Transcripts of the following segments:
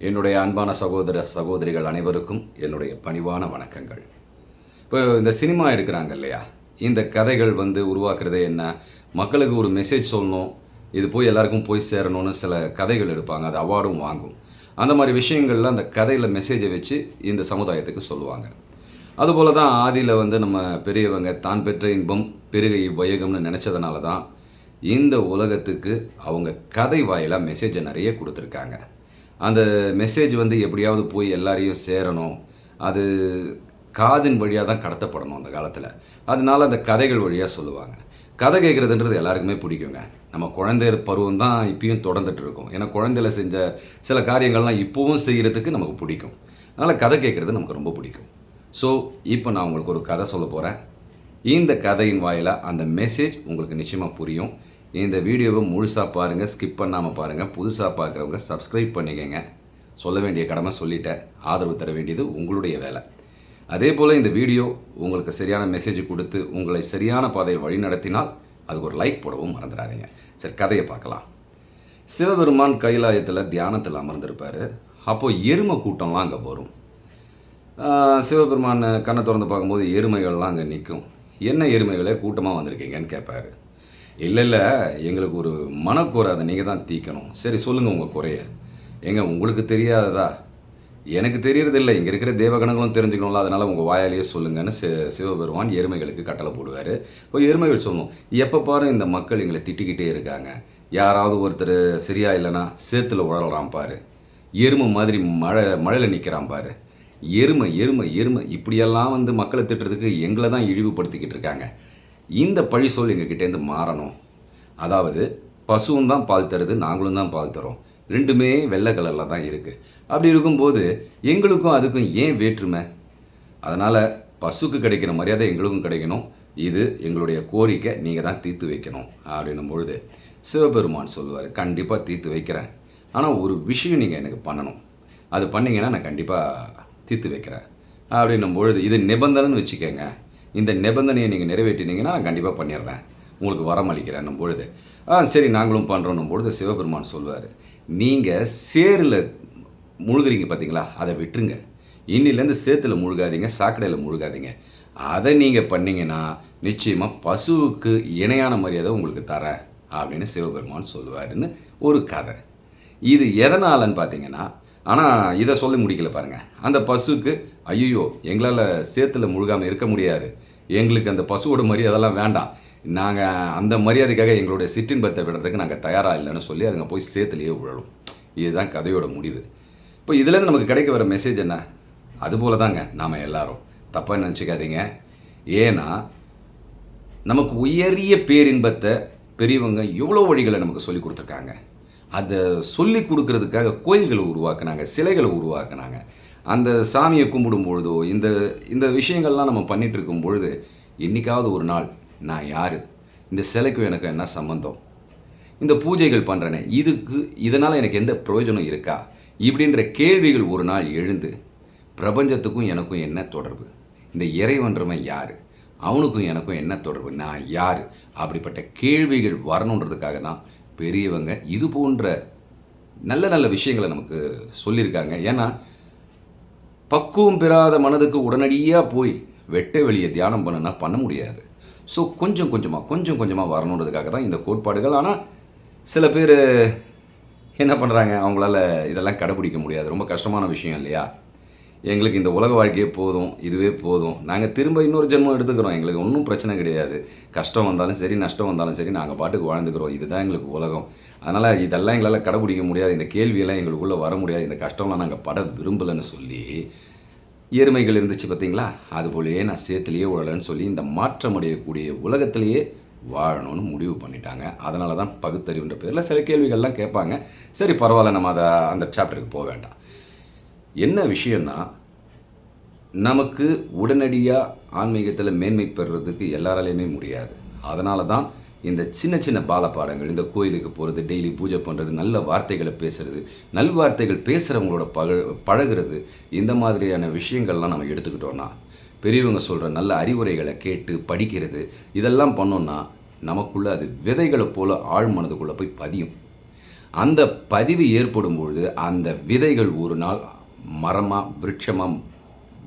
என்னுடைய அன்பான சகோதர சகோதரிகள் அனைவருக்கும் என்னுடைய பணிவான வணக்கங்கள். இப்போ இந்த சினிமா எடுக்கிறாங்க இல்லையா? இந்த கதைகள் உருவாக்குறதே என்ன? மக்களுக்கு ஒரு மெசேஜ் சொல்லணும். இது போய் எல்லாருக்கும் போய் சேரணும்னு சில கதைகள் எடுப்பாங்க. அது அவார்டும் வாங்கும். அந்த மாரி விஷயங்கள்ல அந்த கதையில மெசேஜ வச்சு இந்த சமுதாயத்துக்கு சொல்லுவாங்க. அதுபோல தான் ஆதியில நம்ம பெரியவங்க தான் பெற்ற இன்பம் பெருக இவ்வையகம்னு நெனச்சதுனால தான், இந்த உலகத்துக்கு அவங்க கதை வாயிலா மெசேஜ நெறைய குடுத்துருக்காங்க. அந்த மெசேஜ் எப்படியாவது போய் எல்லாரையும் சேரணும். அது காதின் வழியா தான் கடத்தப்படணும் அந்த காலத்தில. அதனால அந்த கதைகள் வழியா சொல்லுவாங்க. கதை கேட்கிறதுன்றது எல்லாருக்குமே பிடிக்குங்க. நம்ம குழந்தை பருவம் தான் இப்பயும் தொடர்ந்துட்டு இருக்கும். ஏன்னா குழந்தையில செஞ்ச சில காரியங்கள்லாம் இப்பவும் செய்றதுக்கு நமக்கு பிடிக்கும். அதனால கதை கேட்கிறது நமக்கு ரொம்ப பிடிக்கும். ஸோ, இப்போ நான் உங்களுக்கு ஒரு கதை சொல்லப் போறேன். இந்த கதையின் வாயிலா அந்த மெசேஜ் உங்களுக்கு நிச்சயமா புரியும். இந்த வீடியோவ முழுசா பாருங்க. ஸ்கிப் பண்ணாம பாருங்க. புதுசா பார்க்குறவங்க சப்ஸ்கிரைப் பண்ணிக்கங்க. சொல்ல வேண்டிய கடமை சொல்லிட்டேன். ஆதரவு தர வேண்டியது உங்களுடைய வேலை. அதேபோல இந்த வீடியோ உங்களுக்கு சரியான மெசேஜ் குடுத்து, உங்களை சரியான பாதையில் வழிநடத்தினால், அதுக்கு ஒரு லைக் போடவும் மறந்துடாதீங்க. சரி, கதைய பார்க்கலாம். சிவபெருமான் கைலாயத்தில தியானத்தில அமர்ந்திருப்பாரு. அப்போ எருமை கூட்டம்லாம் அங்க வரும். சிவபெருமான் கண்ண தொறந்து பார்க்கும்போது எருமைகள்லாம் அங்க நிக்கும். "என்ன எருமைகளே கூட்டமா வந்திருக்கீங்கன்னு?" கேட்பாரு. "இல்ல, எங்களுக்கு ஒரு மனக்குறை. அத நீங்க தான் தீர்க்கணும்." "சரி, சொல்லுங்க உங்க குறைய." "ஏங்க, உங்களுக்கு தெரியாததா? எனக்கு தெரியறதில்ல. இங்க இருக்கிற தேவகணங்களும் தெரிஞ்சுக்கணும்ல. அதனால உங்க வாயாலேயே சொல்லுங்கன்னு." சிவபெருமான் எருமைகளுக்கு கட்டளை போடுவாரு. இப்போ எருமைகள் சொல்லும், "எப்ப பாரு இந்த மக்கள் எங்கள திட்டிக்கிட்டே இருக்காங்க. யாராவது ஒருத்தர் சரியா இல்லன்னா சேத்துல உழல்றான் பாரு. எருமை மாதிரி மழையில நிக்கிறான் பாரு. எருமை, எருமை, எருமை இப்படியெல்லாம் மக்கள திட்டுறதுக்கு எங்கள தான் இழிவுபடுத்திக்கிட்டு இருக்காங்க. இந்த பழிச்சொல் எங்ககிட்டேருந்து மாறணும். அதாவது பசுவும் தான் பால் தருது, நாங்களும் தான் பால் தர்றோம். 2மே வெள்ள கலர்ல தான் இருக்கு. அப்படி இருக்கும்போது எங்களுக்கும் அதுக்கும் ஏன் வேற்றுமை? அதனால பசுக்கு கிடைக்கிற மரியாதை எங்களுக்கும் கிடைக்கணும். இது எங்களுடைய கோரிக்கை. நீங்க தான் தீர்த்து வைக்கணும்." அப்படின்னும் பொழுது சிவபெருமான் சொல்லுவாரு, "கண்டிப்பா தீர்த்து வைக்கிறேன். ஆனா ஒரு விஷயம் நீங்க எனக்கு பண்ணணும். அது பண்ணீங்கன்னா நான் கண்டிப்பா தீர்த்து வைக்கிறேன்." அப்படின்னும் பொழுது, "இது நிபந்தனைன்னு வச்சுக்கங்க. இந்த நிபந்தனையை நீங்க நிறைவேற்றினீங்கன்னா நான் கண்டிப்பா பண்ணிடுறேன். உங்களுக்கு வரம் அளிக்கிறேன்னும் பொழுது, சரி நாங்களும் பண்றோம்னும் பொழுது சிவபெருமான் சொல்வாரு, "நீங்க சேறுல முழுகுறீங்க பார்த்தீங்களா? அத விட்டுருங்க. இன்னிலேருந்து சேத்துல முழுகாதீங்க, சாக்கடையில முழுகாதீங்க. அத நீங்க பண்ணீங்கன்னா, நிச்சயமா பசுவுக்கு இணையான மரியாதை உங்களுக்கு தரேன்." அப்படின்னு சிவபெருமான் சொல்லுவாருன்னு ஒரு கதை. இது எதனாலன்னு பார்த்தீங்கன்னா, ஆனா இத சொல்லி முடிக்கல பாருங்க. அந்த பசுக்கு, "ஐய்யய்யோ! எங்களால சேத்துல முழுகாம இருக்க முடியாது. எங்களுக்கு அந்த பசுவோட மரியாதைலாம் வேண்டாம். நாங்க அந்த மரியாதைக்காக எங்களுடைய சிற்றின்பத்தை விடுறதுக்கு நாங்க தயாரா இல்லன்னு" சொல்லி அதுங்க போய் சேத்துலயே விழலும். இதுதான் கதையோட முடிவு. இப்போ இதுலேருந்து நமக்கு கிடைக்க வர மெசேஜ் என்ன? அதுபோல தாங்க நாம எல்லாரும். தப்பா நெனச்சுக்காதீங்க. ஏன்னா, நமக்கு உயரிய பேரின்பத்த பெரியவங்க எவ்வளோ வழிகள நமக்கு சொல்லிக் குடுத்துருக்காங்க. அத சொல்லிக் குடுக்குறதுக்காக கோயில்கள உருவாக்குனாங்க, சிலைகள உருவாக்குனாங்க. அந்த சாமிய கும்பிடும் பொழுதோ, இந்த இந்த விஷயங்கள்லாம் நம்ம பண்ணிட்டு இருக்கும் பொழுது, என்னைக்காவது ஒரு நாள் நான் யாரு? இந்த சிலைக்கும் எனக்கும் என்ன சம்மந்தம்? இந்த பூஜைகள் பண்றேனே, இதனால எனக்கு எந்த பிரயோஜனம் இருக்கா? இப்படின்ற கேள்விகள் ஒரு நாள் எழுந்து, பிரபஞ்சத்துக்கும் எனக்கும் என்ன தொடர்பு? இந்த இறைவன்றவன் யாரு? அவனுக்கும் எனக்கும் என்ன தொடர்பு? நான் யாரு? அப்படிப்பட்ட கேள்விகள் வரணுன்றதுக்காக தான் பெரியவங்க இது போன்ற நல்ல நல்ல விஷயங்கள நமக்கு சொல்லியிருக்காங்க. ஏன்னா, பக்குவம் பெறாத மனதுக்கு உடனடியா போய் வெட்ட வெளிய தியானம் பண்ணுனா பண்ண முடியாது. ஸோ கொஞ்சம் கொஞ்சமா வரணுன்றதுக்காக தான் இந்த கோட்பாடுகள். ஆனா, சில பேரு என்ன பண்றாங்க, அவங்களால இதெல்லாம் கடைபிடிக்க முடியாது. ரொம்ப கஷ்டமான விஷயம் இல்லையா? "எங்களுக்கு இந்த உலக வாழ்க்கையே போதும். இதுவே போதும். நாங்க திரும்ப இன்னொரு ஜென்மம் எடுத்துக்கிறோம். எங்களுக்கு ஒண்ணும் பிரச்சனை கிடையாது. கஷ்டம் வந்தாலும் சரி, நஷ்டம் வந்தாலும் சரி, நாங்க பாட்டுக்கு வாழ்ந்துக்கிறோம். இதுதான் எங்களுக்கு உலகம். அதனால இதெல்லாம் எங்களால கடைபிடிக்க முடியாது. இந்த கேள்வியெல்லாம் எங்களுக்குள்ள வர முடியாது. இந்த கஷ்டம்லாம் நாங்க பட விரும்பலன்னு" சொல்லி, எருமைகள் இருந்துச்சு பார்த்தீங்களா? அதுபோலயே நான் சேத்துலயே உழலன்னு சொல்லி, இந்த மாற்றம் அடையக்கூடிய உலகத்திலேயே வாழணும்னு முடிவு பண்ணிட்டாங்க. அதனால தான் பகுத்தறிவுன்ற பேர்ல சில கேள்விகள்லாம் கேட்பாங்க. சரி, பரவால்ல, நம்ம அந்த சாப்டருக்கு போ வேண்டாம். என்ன விஷயம்னா, நமக்கு உடனடியா ஆன்மீகத்தில மேன்மை பெறுறதுக்கு எல்லாராலயுமே முடியாது. அதனால தான் இந்த சின்ன சின்ன பாலபாடங்கள், இந்த கோயிலுக்கு போறது, டெய்லி பூஜை பண்றது, நல்ல வார்த்தைகள பேசுறது, நல்வார்த்தைகள் பேசுறவங்களோட பழகுறது, இந்த மாதிரியான விஷயங்கள்லாம் நம்ம எடுத்துக்கிட்டோம்னா, பெரியவங்க சொல்ற நல்ல அறிவுரைகள கேட்டு படிக்கிறது, இதெல்லாம் பண்ணோம்னா, நமக்குள்ள அது விதைகள போல ஆழ் மனதுக்குள்ள போய் பதியும். அந்த பதிவு ஏற்படும் பொழுது அந்த விதைகள் ஒரு நாள் மரமாக விருட்சமாக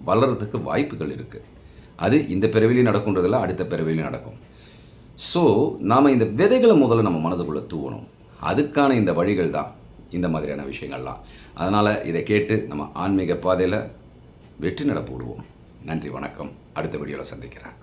வளர்கிறதுக்கு வாய்ப்புகள் இருக்குது. அது இந்த பிறவிலையும் நடக்குன்றதில்ல, அடுத்த பிறவிலையும் நடக்கும். ஸோ நாம் இந்த விதைகளை முதல்ல நம்ம மனதுக்குள்ளே தூவணும். அதுக்கான இந்த வழிகள் தான் இந்த மாதிரியான விஷயங்கள்லாம். அதனால் இதை கேட்டு நம்ம ஆன்மீக பாதையில் வெற்றி நடப்பு விடுவோம். நன்றி, வணக்கம். அடுத்த வீடியோவில் சந்திக்கிறேன்.